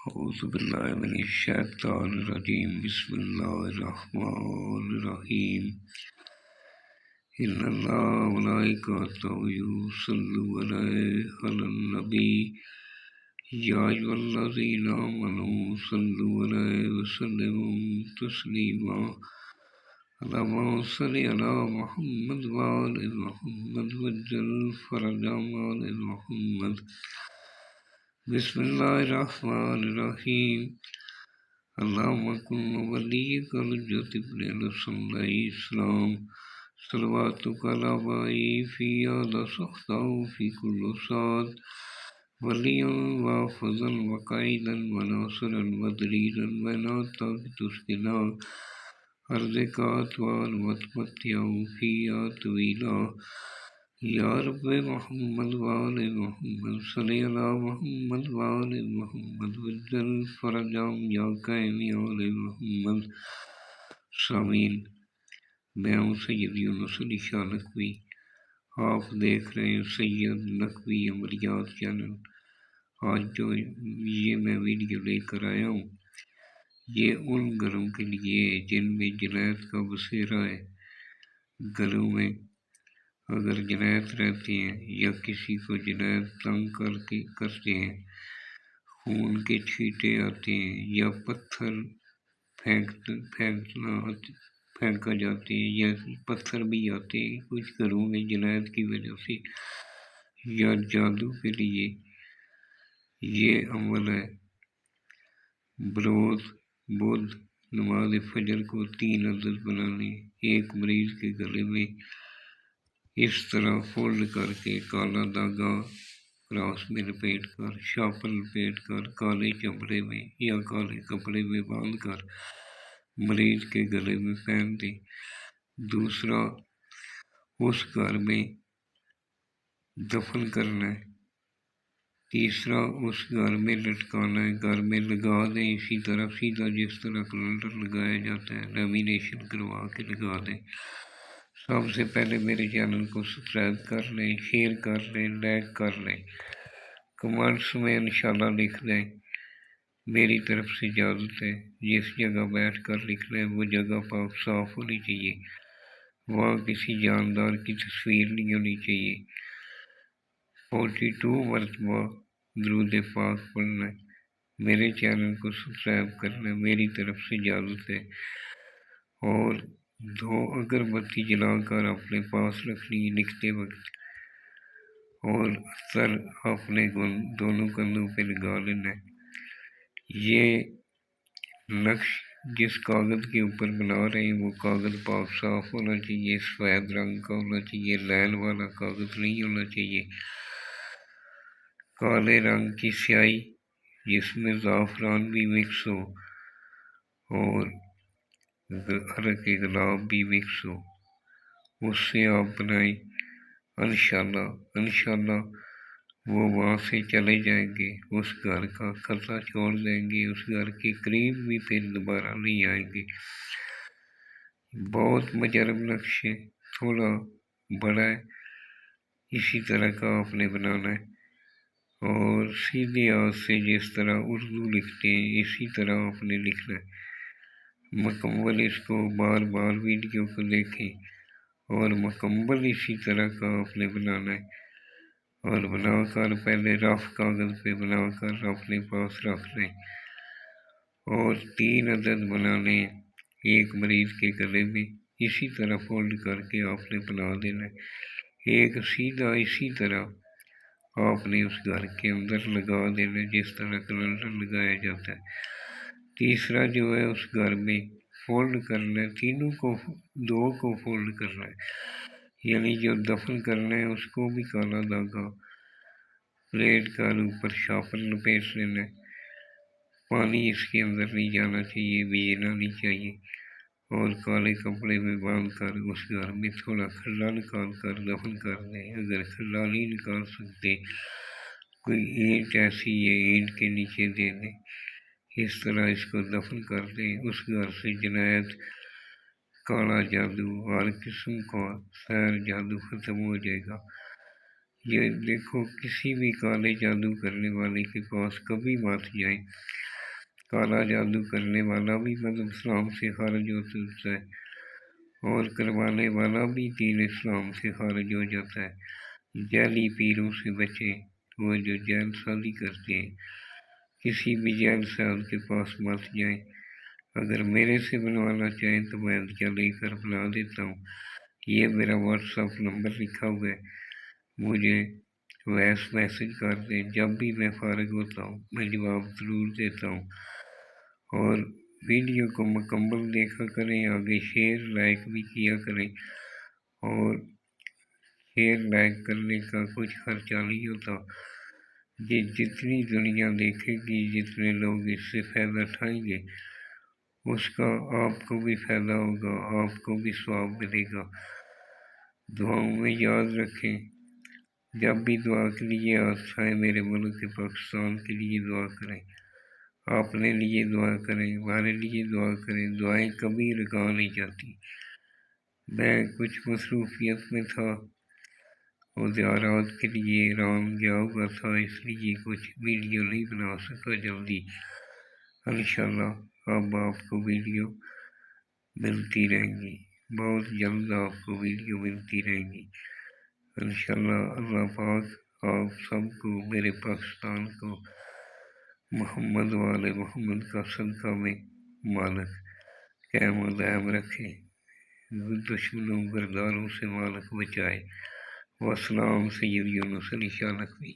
اعوذ باللہ من الشیطان الرجیم بسم اللہ الرحمن الرحیم ان اللہ ملائکتہ یصلون علی النبی یا ایھا الذین آمنوا صلوا علیہ وسلموا تسلیما اللہم صل علی محمد وآل محمد وعجل فرجهم آل محمد بسم اللہ الرحمن الرحیم اللہم کن ولیک الحجۃ ابن الحسن علیہ السلام صلواتک علی آبائی فی هذا السخطاء فی کل ساعۃ ولیا وحافظا وقائدا وناصرا ودلیلا ونعتا بتسکنا ارضک وتمتعا فیہا طویلا یا رب محمد وآل محمد صلی علی محمد وآل محمد وجل فرجهم یا قائم آل محمد سامین۔ میں ہوں سید یونس علی شاہ نقوی، آپ دیکھ رہے ہیں سید نقوی عملیات چینل۔ آج جو یہ میں ویڈیو لے کر آیا ہوں یہ ان گھروں کے لیے جن میں جنات کا بسیرا ہے۔ گھروں میں اگر جنات رہتے ہیں یا کسی کو جنات تنگ کرتے ہیں، خون کے چھینٹے آتے ہیں یا پتھر پھینکا جاتے ہیں یا پتھر بھی آتے ہیں کچھ گھروں میں جنات کی وجہ سے، یا جادو کے لیے یہ عمل ہے۔ بروز بدھ نماز فجر کو 3 عدد بنانے، ایک مریض کے گلے میں اس طرح فولڈ کر کے کالا دھاگا کراس میں لپیٹ کر، شاپل لپیٹ کر کالے چمڑے میں یا کالے کپڑے میں باندھ کر مریض کے گلے میں پہن دیں۔ دوسرا، اس گھر میں دفن کرنا ہے۔ تیسرا، اس گھر میں لٹکانا ہے، گھر میں لگا دیں اسی طرح سیدھا جس طرح کیلنڈر لگایا جاتا ہے، لیمینیشن کروا کے لگا دیں۔ سب سے پہلے میرے چینل کو سبسکرائب کر لیں، شیئر کر لیں، لائک کر لیں، کمنٹس میں انشاءاللہ لکھ دیں۔ میری طرف سے اجازت ہے، جس جگہ بیٹھ کر لکھنا ہے وہ جگہ پاک صاف ہونی چاہیے، وہاں کسی جاندار کی تصویر نہیں ہونی چاہیے۔ 42 مرتبہ درود پاک پڑھنا ہے۔ میرے چینل کو سبسکرائب کرنا ہے، میری طرف سے اجازت ہے۔ اور 2 اگربتی جلا کر اپنے پاس رکھنی ہے لکھتے وقت، اور عطر اپنے دونوں کندھوں پہ لگا لینا ہے۔ یہ نقش جس کاغذ کے اوپر بنا رہے ہیں وہ کاغذ پاک صاف ہونا چاہیے، سفید رنگ کا ہونا چاہیے، لائن والا کاغذ نہیں ہونا چاہیے۔ کالے رنگ کی سیاہی جس میں زعفران بھی مکس ہو اور عرق گلاب بھی مکس ہو، اس سے آپ بنائیں۔ انشاءاللہ وہ وہاں سے چلے جائیں گے، اس گھر کا قصہ چھوڑ دیں گے، اس گھر کے قریب بھی پھر دوبارہ نہیں آئیں گے۔ بہت مجرب نقش ہے، تھوڑا بڑا ہے، اسی طرح کا آپ نے بنانا ہے، اور سیدھے ہاتھ سے جس طرح اردو لکھتے ہیں اسی طرح آپ نے لکھنا ہے۔ مکمل اس کو بار بار ویڈیو کو دیکھیں اور مکمل اسی طرح کا آپ نے بنانا ہے، اور بنا کر پہلے رف کاغذ پہ بنا کر اپنے پاس رکھ لیں، اور 3 عدد بنانے ہیں ایک مریض کے گلے میں، اسی طرح فولڈ کر کے آپ نے بنا دینا ہے۔ ایک سیدھا اسی طرح آپ نے اس گھر کے اندر لگا دینا ہے جس طرح کیلنڈر لگایا جاتا ہے۔ تیسرا جو ہے اس گھر میں فولڈ کرنا ہے، 2 کو فولڈ کرنا ہے، یعنی جو دفن کرنا ہے اس کو بھی کالا دھاگا پلیٹ کر اوپر شاپل لپیٹ لینا ہے۔ پانی اس کے اندر نہیں جانا چاہیے، بھیگنا نہیں چاہیے، اور کالے کپڑے میں باندھ کر اس گھر میں تھوڑا کھلا نکال کر دفن کر دیں۔ اگر کھلا نہیں نکال سکتے کوئی اینٹ ایسی ہے اینٹ کے نیچے دے دیں، اس طرح اس کو دفن کر دیں۔ اس گھر سے جنات، کالا جادو، ہر قسم کا سحر جادو ختم ہو جائے گا۔ یہ دیکھو، کسی بھی کالے جادو کرنے والے کے پاس کبھی مت جائیں، کالا جادو کرنے والا بھی مذہب اسلام سے خارج ہو سکتا ہے، اور کروانے والا بھی دین اسلام سے خارج ہو جاتا ہے۔ جعلی پیروں سے بچیں، وہ جو جعل سازی کرتے ہیں۔ کسی بھی جعل ساز کے پاس مت جائیں۔ اگر میرے سے بنوانا چاہیں تو میں ادیا لے کر بنا دیتا ہوں۔ یہ میرا واٹس ایپ نمبر لکھا ہوا ہے، مجھے وائس میسج کر دیں، جب بھی میں فارغ ہوتا ہوں میں جواب ضرور دیتا ہوں۔ اور ویڈیو کو مکمل دیکھا کریں، آگے شیئر لائک بھی کیا کریں، اور شیئر لائک کرنے کا کچھ خرچہ نہیں ہوتا، یہ جتنی دنیا دیکھے گی، جتنے لوگ اس سے فائدہ اٹھائیں گے، اس کا آپ کو بھی فائدہ ہوگا، آپ کو بھی ثواب ملے گا۔ دعاؤں میں یاد رکھیں، جب بھی دعا کے لیے آئے میرے ملک کے پاکستان کے لیے دعا کریں، اپنے لیے دعا کریں، ہمارے لیے دعا کریں، دعائیں کبھی رکا نہیں جاتی۔ میں کچھ مصروفیت میں تھا اور زیارات کے لیے ایران گیا ہوا تھا، اس لیے کچھ ویڈیو نہیں بنا سکا جلدی۔ انشاءاللہ اب آپ کو ویڈیو ملتی رہیں گی، بہت جلد آپ کو ویڈیو ملتی رہیں گی انشاءاللہ۔ اللہ پاک آپ سب کو، میرے پاکستان کو، محمد والے محمد کا صدقہ میں مالک قائم و دائم رکھے، دشمنوں گرداروں سے مالک بچائے۔ والسلام سید یونس علی شاہ نقوی۔